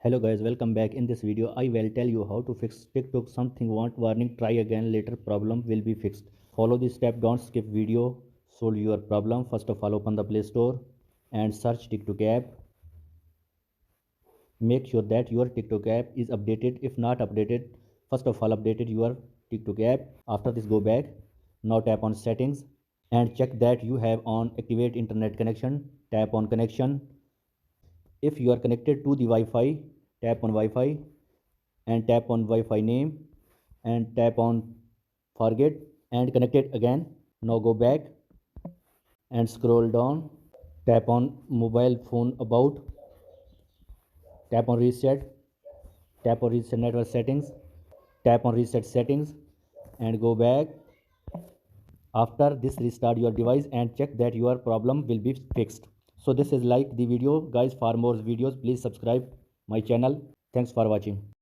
Hello guys, welcome back. In this video I will tell you how to fix TikTok something want warning, try again later, problem will be fixed. Follow this step, don't skip video, solve your problem. First of all, open the Play Store and search TikTok app. Make sure that your TikTok app is updated. If not updated, first of all updated your TikTok app. After this, go back. Now tap on settings and check that you have on activate internet connection. Tap on connection. If you are connected to the Wi-Fi, tap on Wi-Fi and tap on Wi-Fi name and tap on forget and connect it again. Now go back and scroll down. Tap on mobile phone about. Tap on reset. Tap on reset network settings. Tap on reset settings and go back. After this, restart your device and check that your problem will be fixed. So this is like the video guys. For more videos please subscribe my channel. Thanks for watching.